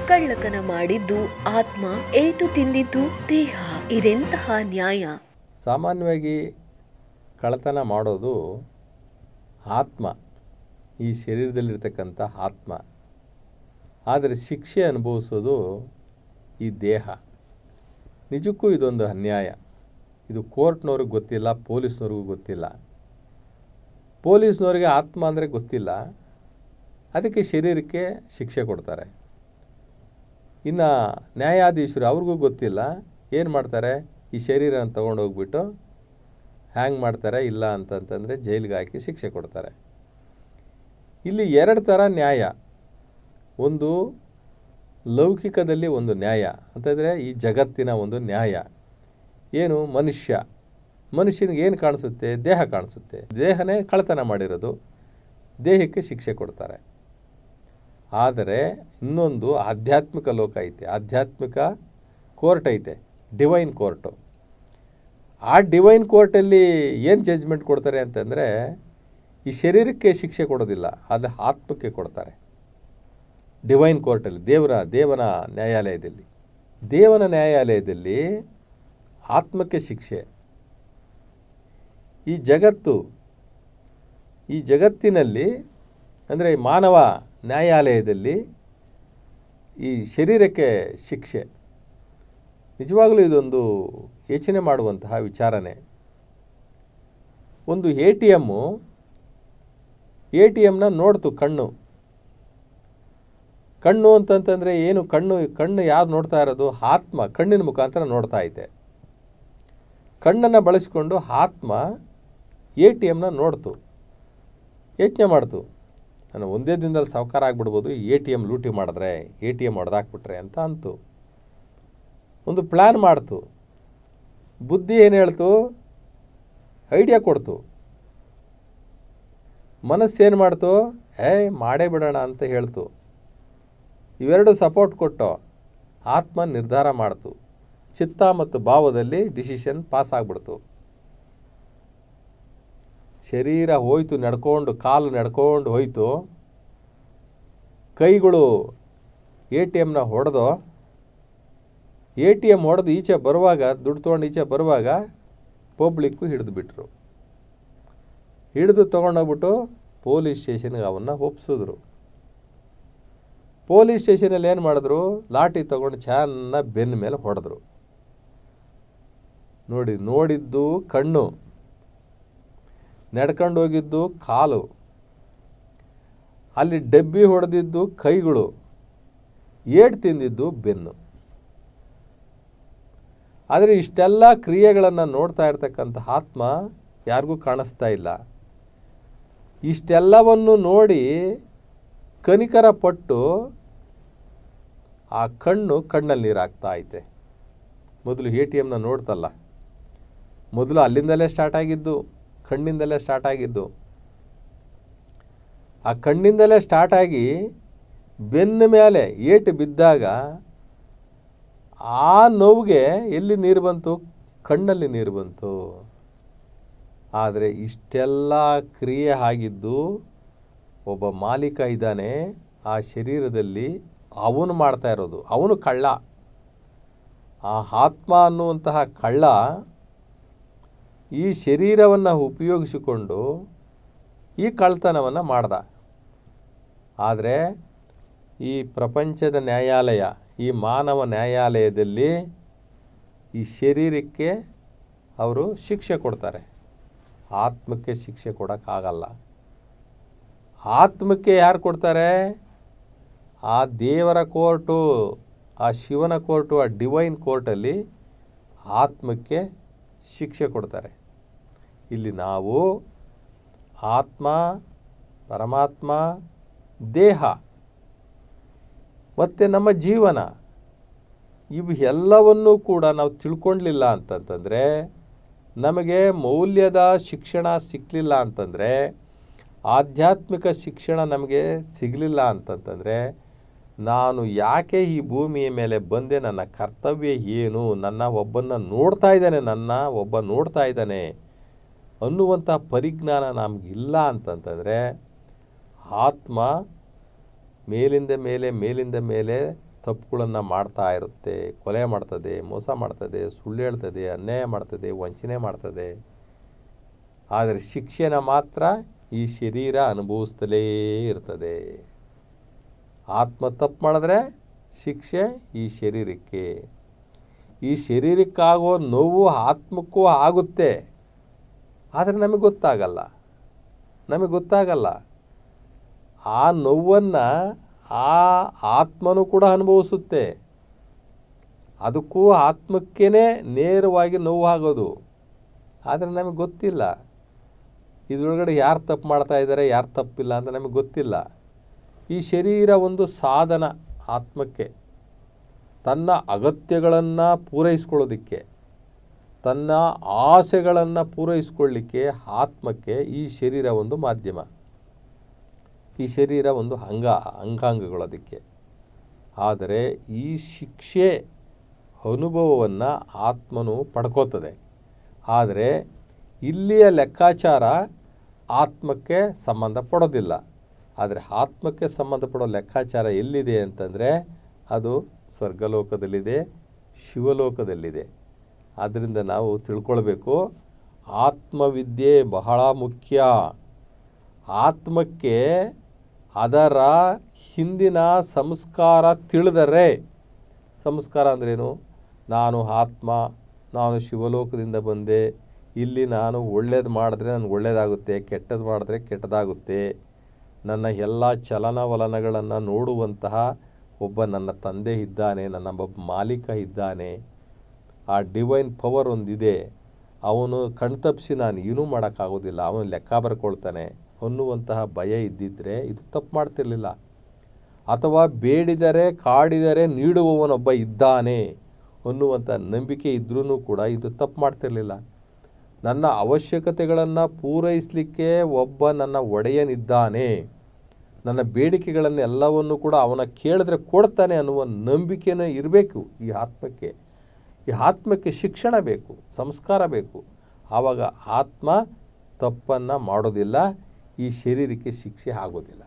ಕಳ್ಳತನ ಮಾಡಿದ್ದು ಆತ್ಮ, ಏಟು ತಿಂದಿದ್ದು ದೇಹ. ಇದೆಂತಹ ನ್ಯಾಯ? ಸಾಮಾನ್ಯವಾಗಿ ಕಳ್ಳತನ ಮಾಡೋದು ಆತ್ಮ, ಈ ಶರೀರದಲ್ಲಿರ್ತಕ್ಕಂಥ ಆತ್ಮ. ಆದರೆ ಶಿಕ್ಷೆ ಅನುಭವಿಸೋದು ಈ ದೇಹ. ನಿಜಕ್ಕೂ ಇದೊಂದು ಅನ್ಯಾಯ. ಇದು ಕೋರ್ಟ್ನವ್ರಿಗೆ ಗೊತ್ತಿಲ್ಲ, ಪೊಲೀಸ್ನವ್ರಿಗೂ ಗೊತ್ತಿಲ್ಲ. ಪೊಲೀಸ್ನವ್ರಿಗೆ ಆತ್ಮ ಅಂದರೆ ಗೊತ್ತಿಲ್ಲ, ಅದಕ್ಕೆ ಶರೀರಕ್ಕೆ ಶಿಕ್ಷೆ ಕೊಡ್ತಾರೆ. ಇನ್ನು ನ್ಯಾಯಾಧೀಶರು ಅವ್ರಿಗೂ ಗೊತ್ತಿಲ್ಲ, ಏನು ಮಾಡ್ತಾರೆ, ಈ ಶರೀರನ ತೊಗೊಂಡೋಗ್ಬಿಟ್ಟು ಹ್ಯಾಂಗ್ ಮಾಡ್ತಾರೆ, ಇಲ್ಲ ಅಂತಂತಂದರೆ ಜೈಲಿಗೆ ಹಾಕಿ ಶಿಕ್ಷೆ ಕೊಡ್ತಾರೆ. ಇಲ್ಲಿ ಎರಡು ಥರ ನ್ಯಾಯ. ಒಂದು ಲೌಕಿಕದಲ್ಲಿ ಒಂದು ನ್ಯಾಯ ಅಂತಂದರೆ ಈ ಜಗತ್ತಿನ ಒಂದು ನ್ಯಾಯ. ಏನು, ಮನುಷ್ಯನಿಗೆ ಏನು ಕಾಣಿಸುತ್ತೆ? ದೇಹ ಕಾಣಿಸುತ್ತೆ. ದೇಹನೇ ಕಳ್ಳತನ ಮಾಡಿರೋದು, ದೇಹಕ್ಕೆ ಶಿಕ್ಷೆ ಕೊಡ್ತಾರೆ. ಆದರೆ ಇನ್ನೊಂದು ಆಧ್ಯಾತ್ಮಿಕ ಲೋಕ ಐತೆ, ಆಧ್ಯಾತ್ಮಿಕ ಕೋರ್ಟ್ ಐತೆ, ಡಿವೈನ್ ಕೋರ್ಟು. ಆ ಡಿವೈನ್ ಕೋರ್ಟಲ್ಲಿ ಏನು ಜಡ್ಜ್ಮೆಂಟ್ ಕೊಡ್ತಾರೆ ಅಂತಂದರೆ, ಈ ಶರೀರಕ್ಕೆ ಶಿಕ್ಷೆ ಕೊಡೋದಿಲ್ಲ, ಅದು ಆತ್ಮಕ್ಕೆ ಕೊಡ್ತಾರೆ. ಡಿವೈನ್ ಕೋರ್ಟಲ್ಲಿ, ದೇವನ ನ್ಯಾಯಾಲಯದಲ್ಲಿ, ದೇವನ ನ್ಯಾಯಾಲಯದಲ್ಲಿ ಆತ್ಮಕ್ಕೆ ಶಿಕ್ಷೆ. ಈ ಜಗತ್ತಿನಲ್ಲಿ ಅಂದರೆ ಮಾನವ ನ್ಯಾಯಾಲಯದಲ್ಲಿ ಈ ಶರೀರಕ್ಕೆ ಶಿಕ್ಷೆ. ನಿಜವಾಗಲೂ ಇದೊಂದು ಯೋಚನೆ ಮಾಡುವಂತಹ ವಿಚಾರನೆ. ಒಂದು ಎ ಟಿ ಎಮ್ನ ನೋಡ್ತು ಕಣ್ಣು ಅಂತಂತಂದರೆ ಏನು, ಕಣ್ಣು ಯಾರು ನೋಡ್ತಾ ಇರೋದು? ಆತ್ಮ ಕಣ್ಣಿನ ಮುಖಾಂತರ ನೋಡ್ತಾ ಐತೆ. ಕಣ್ಣನ್ನು ಬಳಸಿಕೊಂಡು ಆತ್ಮ ಎ ಟಿ ಎಮ್ನ ನೋಡ್ತು, ಯೋಚನೆ ಮಾಡ್ತು, ನಾನು ಒಂದೇ ದಿನದಲ್ಲಿ ಸಾವ್ಕಾರ ಆಗಿಬಿಡ್ಬೋದು, ಎ ಟಿ ಎಮ್ ಲೂಟಿ ಮಾಡಿದ್ರೆ, ಎ ಟಿ ಎಮ್ ಹೊಡೆದಾಕ್ಬಿಟ್ರೆ ಅಂತ ಅಂತು. ಒಂದು ಪ್ಲ್ಯಾನ್ ಮಾಡ್ತು. ಬುದ್ಧಿ ಏನು ಹೇಳ್ತು? ಐಡಿಯಾ ಕೊಡ್ತು. ಮನಸ್ಸೇನು ಮಾಡ್ತು? ಮಾಡೇ ಬಿಡೋಣ ಅಂತ ಹೇಳ್ತು. ಇವೆರಡು ಸಪೋರ್ಟ್ ಕೊಟ್ಟು ಆತ್ಮ ನಿರ್ಧಾರ ಮಾಡ್ತು. ಚಿತ್ತ ಮತ್ತು ಭಾವದಲ್ಲಿ ಡಿಸಿಷನ್ ಪಾಸ್ ಆಗಿಬಿಡ್ತು. ಶರೀರ ಹೋಯ್ತು, ಕಾಲು ನಡ್ಕೊಂಡು ಹೋಯ್ತು. ಕೈಗಳು ಎ ಟಿ ಎಮ್ನ ಹೊಡೆದು ಈಚೆ ಬರುವಾಗ, ದುಡ್ಡು ತೊಗೊಂಡು ಈಚೆ ಬರುವಾಗ ಪಬ್ಲಿಕ್ಕು ಹಿಡಿದು ತೊಗೊಂಡೋಗ್ಬಿಟ್ಟು ಪೊಲೀಸ್ ಸ್ಟೇಷನ್ಗೆ ಅವನ್ನ ಒಪ್ಸಿದ್ರು. ಪೊಲೀಸ್ ಸ್ಟೇಷನಲ್ಲಿ ಏನು ಮಾಡಿದ್ರು? ಲಾಠಿ ತೊಗೊಂಡು ಚೆನ್ನಾಗಿ ಬೆನ್ನ ಮೇಲೆ ಹೊಡೆದ್ರು. ನೋಡಿದ್ದು ಕಣ್ಣು, ನಡ್ಕೊಂಡು ಹೋಗಿದ್ದು ಕಾಲು, ಅಲ್ಲಿ ಡಬ್ಬಿ ಹೊಡೆದಿದ್ದು ಕೈಗಳು, ಏಟು ತಿಂದಿದ್ದು ಬೆನ್ನು. ಆದರೆ ಇಷ್ಟೆಲ್ಲ ಕ್ರಿಯೆಗಳನ್ನು ನೋಡ್ತಾ ಇರ್ತಕ್ಕಂಥ ಆತ್ಮ ಯಾರಿಗೂ ಕಾಣಿಸ್ತಾ ಇಲ್ಲ. ಇಷ್ಟೆಲ್ಲವನ್ನು ನೋಡಿ ಕನಿಕರ ಪಟ್ಟು ಆ ಕಣ್ಣಲ್ಲಿ ನೀರಾಗ್ತಾ ಐತೆ. ಮೊದಲು ಎ ಟಿ ಎಮ್ನ ನೋಡ್ತಲ್ಲ, ಮೊದಲು ಅಲ್ಲಿಂದಲೇ ಸ್ಟಾರ್ಟ್ ಆಗಿದ್ದು, ಕಣ್ಣಿಂದಲೇ ಸ್ಟಾರ್ಟ್ ಆಗಿದ್ದು. ಆ ಕಣ್ಣಿಂದಲೇ ಸ್ಟಾರ್ಟ್ ಆಗಿ ಬೆನ್ನ ಮೇಲೆ ಏಟು ಬಿದ್ದಾಗ ಆ ನೋವಿಗೆ ಎಲ್ಲಿ ನೀರು ಬಂತು? ಕಣ್ಣಲ್ಲಿ ನೀರು ಬಂತು. ಆದರೆ ಇಷ್ಟೆಲ್ಲ ಕ್ರಿಯೆ ಆಗಿದ್ದು ಒಬ್ಬ ಮಾಲೀಕ ಇದ್ದಾನೆ ಆ ಶರೀರದಲ್ಲಿ, ಅವನು ಮಾಡ್ತಾ ಇರೋದು. ಅವನು ಕಳ್ಳ. ಆ ಆತ್ಮ ಅನ್ನುವಂತಹ ಕಳ್ಳ ಈ ಶರೀರವನ್ನು ಉಪಯೋಗಿಸಿಕೊಂಡು ಈ ಕಳ್ಳತನವನ್ನು ಮಾಡ್ದ. ಆದರೆ ಈ ಪ್ರಪಂಚದ ನ್ಯಾಯಾಲಯ, ಈ ಮಾನವ ನ್ಯಾಯಾಲಯದಲ್ಲಿ ಈ ಶರೀರಕ್ಕೆ ಅವರು ಶಿಕ್ಷೆ ಕೊಡ್ತಾರೆ, ಆತ್ಮಕ್ಕೆ ಶಿಕ್ಷೆ ಕೊಡೋಕ್ಕಾಗಲ್ಲ. ಆತ್ಮಕ್ಕೆ ಯಾರು ಕೊಡ್ತಾರೆ? ಆ ದೇವರ ಕೋರ್ಟು, ಆ ಶಿವನ ಕೋರ್ಟು, ಆ ಡಿವೈನ್ ಕೋರ್ಟಲ್ಲಿ ಆತ್ಮಕ್ಕೆ ಶಿಕ್ಷೆ ಕೊಡ್ತಾರೆ. ಇಲ್ಲಿ ನಾವು ಆತ್ಮ, ಪರಮಾತ್ಮ, ದೇಹ ಮತ್ತು ನಮ್ಮ ಜೀವನ ಇವು ಎಲ್ಲವನ್ನೂ ಕೂಡ ನಾವು ತಿಳ್ಕೊಳ್ಳಲಿಲ್ಲ ಅಂತಂತಂದರೆ, ನಮಗೆ ಮೌಲ್ಯದ ಶಿಕ್ಷಣ ಸಿಕ್ಕಲಿಲ್ಲ ಅಂತಂದರೆ, ಆಧ್ಯಾತ್ಮಿಕ ಶಿಕ್ಷಣ ನಮಗೆ ಸಿಗಲಿಲ್ಲ ಅಂತಂತಂದರೆ, ನಾನು ಯಾಕೆ ಈ ಭೂಮಿಯ ಮೇಲೆ ಬಂದೆ, ನನ್ನ ಕರ್ತವ್ಯ ಏನು, ಒಬ್ಬ ನೋಡ್ತಾ ಇದ್ದಾನೆ ಅನ್ನುವಂಥ ಪರಿಜ್ಞಾನ ನಮಗಿಲ್ಲ ಅಂತಂತಂದರೆ, ಆತ್ಮ ಮೇಲಿಂದ ಮೇಲೆ ತಪ್ಪುಗಳನ್ನು ಮಾಡ್ತಾ ಇರುತ್ತೆ, ಕೊಲೆ ಮಾಡ್ತದೆ, ಮೋಸ ಮಾಡ್ತದೆ, ಸುಳ್ಳು ಹೇಳ್ತದೆ, ಅನ್ಯಾಯ ಮಾಡ್ತದೆ, ವಂಚನೆ ಮಾಡ್ತದೆ. ಆದರೆ ಶಿಕ್ಷೆನ ಮಾತ್ರ ಈ ಶರೀರ ಅನುಭವಿಸ್ತಲೇ ಇರ್ತದೆ. ಆತ್ಮ ತಪ್ಪು ಮಾಡಿದ್ರೆ ಶಿಕ್ಷೆ ಈ ಶರೀರಕ್ಕೆ. ಈ ಶರೀರಕ್ಕಾಗೋ ನೋವು ಆತ್ಮಕ್ಕೂ ಆಗುತ್ತೆ, ಆದರೆ ನಮಗೆ ಗೊತ್ತಾಗಲ್ಲ. ಆ ನೋವನ್ನು ಆ ಆತ್ಮನೂ ಕೂಡ ಅನುಭವಿಸುತ್ತೆ. ಅದಕ್ಕೂ ಆತ್ಮಕ್ಕೇ ನೇರವಾಗಿ ನೋವು ಆಗೋದು, ಆದರೆ ನಮಗೆ ಗೊತ್ತಿಲ್ಲ. ಇದರೊಳಗಡೆ ಯಾರು ತಪ್ಪು ಮಾಡ್ತಾ ಇದ್ದಾರೆ, ಯಾರು ತಪ್ಪಿಲ್ಲ ಅಂತ ನಮಗೆ ಗೊತ್ತಿಲ್ಲ. ಈ ಶರೀರ ಒಂದು ಸಾಧನ ಆತ್ಮಕ್ಕೆ, ತನ್ನ ಅಗತ್ಯಗಳನ್ನು ಪೂರೈಸ್ಕೊಳ್ಳೋದಕ್ಕೆ, ತನ್ನ ಆಸೆಗಳನ್ನು ಪೂರೈಸ್ಕೊಳ್ಳಿಕ್ಕೆ ಆತ್ಮಕ್ಕೆ ಈ ಶರೀರ ಒಂದು ಮಾಧ್ಯಮ, ಈ ಶರೀರ ಒಂದು ಅಂಗಾಂಗಗಳದಕ್ಕೆ. ಆದರೆ ಈ ಶಿಕ್ಷೆ ಅನುಭವವನ್ನು ಆತ್ಮನು ಪಡ್ಕೋತದೆ. ಆದರೆ ಇಲ್ಲಿಯ ಲೆಕ್ಕಾಚಾರ ಆತ್ಮಕ್ಕೆ ಸಂಬಂಧಪಡೋದಿಲ್ಲ. ಆದರೆ ಆತ್ಮಕ್ಕೆ ಸಂಬಂಧಪಡೋ ಲೆಕ್ಕಾಚಾರ ಎಲ್ಲಿದೆ ಅಂತಂದರೆ ಅದು ಸ್ವರ್ಗಲೋಕದಲ್ಲಿದೆ, ಶಿವಲೋಕದಲ್ಲಿದೆ. ಆದ್ದರಿಂದ ನಾವು ತಿಳ್ಕೊಳ್ಬೇಕು, ಆತ್ಮವಿದ್ಯೆ ಬಹಳ ಮುಖ್ಯ. ಆತ್ಮಕ್ಕೆ ಅದರ ಹಿಂದಿನ ಸಂಸ್ಕಾರ ತಿಳಿದರೆ, ಸಂಸ್ಕಾರ ಅಂದ್ರೇನು? ನಾನು ಆತ್ಮ, ನಾನು ಶಿವಲೋಕದಿಂದ ಬಂದೆ, ಇಲ್ಲಿ ನಾನು ಒಳ್ಳೇದು ಮಾಡಿದ್ರೆ ನನಗೆ ಒಳ್ಳೆಯದಾಗುತ್ತೆ, ಕೆಟ್ಟದ್ದು ಮಾಡಿದ್ರೆ ಕೆಟ್ಟದಾಗುತ್ತೆ. ನನ್ನ ಎಲ್ಲ ಚಲನವಲನಗಳನ್ನು ನೋಡುವಂತಹ ಒಬ್ಬ ನನ್ನ ತಂದೆ ಇದ್ದಾನೆ, ನನ್ನ ಒಬ್ಬ ಮಾಲೀಕ ಇದ್ದಾನೆ, ಆ ಡಿವೈನ್ ಪವರ್ ಒಂದಿದೆ, ಅವನು ಕಣ್ತಪ್ಪಿಸಿ ನಾನು ಏನೂ ಮಾಡೋಕ್ಕಾಗೋದಿಲ್ಲ, ಅವನು ಲೆಕ್ಕ ಬರ್ಕೊಳ್ತಾನೆ ಅನ್ನುವಂತಹ ಭಯ ಇದ್ದಿದ್ದರೆ ಇದು ತಪ್ಪು ಮಾಡ್ತಿರಲಿಲ್ಲ. ಅಥವಾ ಬೇಡಿದರೆ ಕಾಡಿದರೆ ನೀಡುವವನೊಬ್ಬ ಇದ್ದಾನೆ ಅನ್ನುವಂಥ ನಂಬಿಕೆ ಇದ್ರೂ ಕೂಡ ಇದು ತಪ್ಪು ಮಾಡ್ತಿರಲಿಲ್ಲ. ನನ್ನ ಅವಶ್ಯಕತೆಗಳನ್ನು ಪೂರೈಸಲಿಕ್ಕೆ ಒಬ್ಬ ನನ್ನ ಒಡೆಯನಿದ್ದಾನೆ, ನನ್ನ ಬೇಡಿಕೆಗಳನ್ನು ಎಲ್ಲವನ್ನು ಕೂಡ ಅವನ ಕೇಳಿದ್ರೆ ಕೊಡ್ತಾನೆ ಅನ್ನುವ ನಂಬಿಕೆನೇ ಇರಬೇಕು ಈ ಆತ್ಮಕ್ಕೆ. ಈ ಆತ್ಮಕ್ಕೆ ಶಿಕ್ಷಣ ಬೇಕು, ಸಂಸ್ಕಾರ ಬೇಕು. ಆವಾಗ ಆತ್ಮ ತಪ್ಪನ್ನು ಮಾಡೋದಿಲ್ಲ, ಈ ಶರೀರಕ್ಕೆ ಶಿಕ್ಷೆ ಆಗೋದಿಲ್ಲ.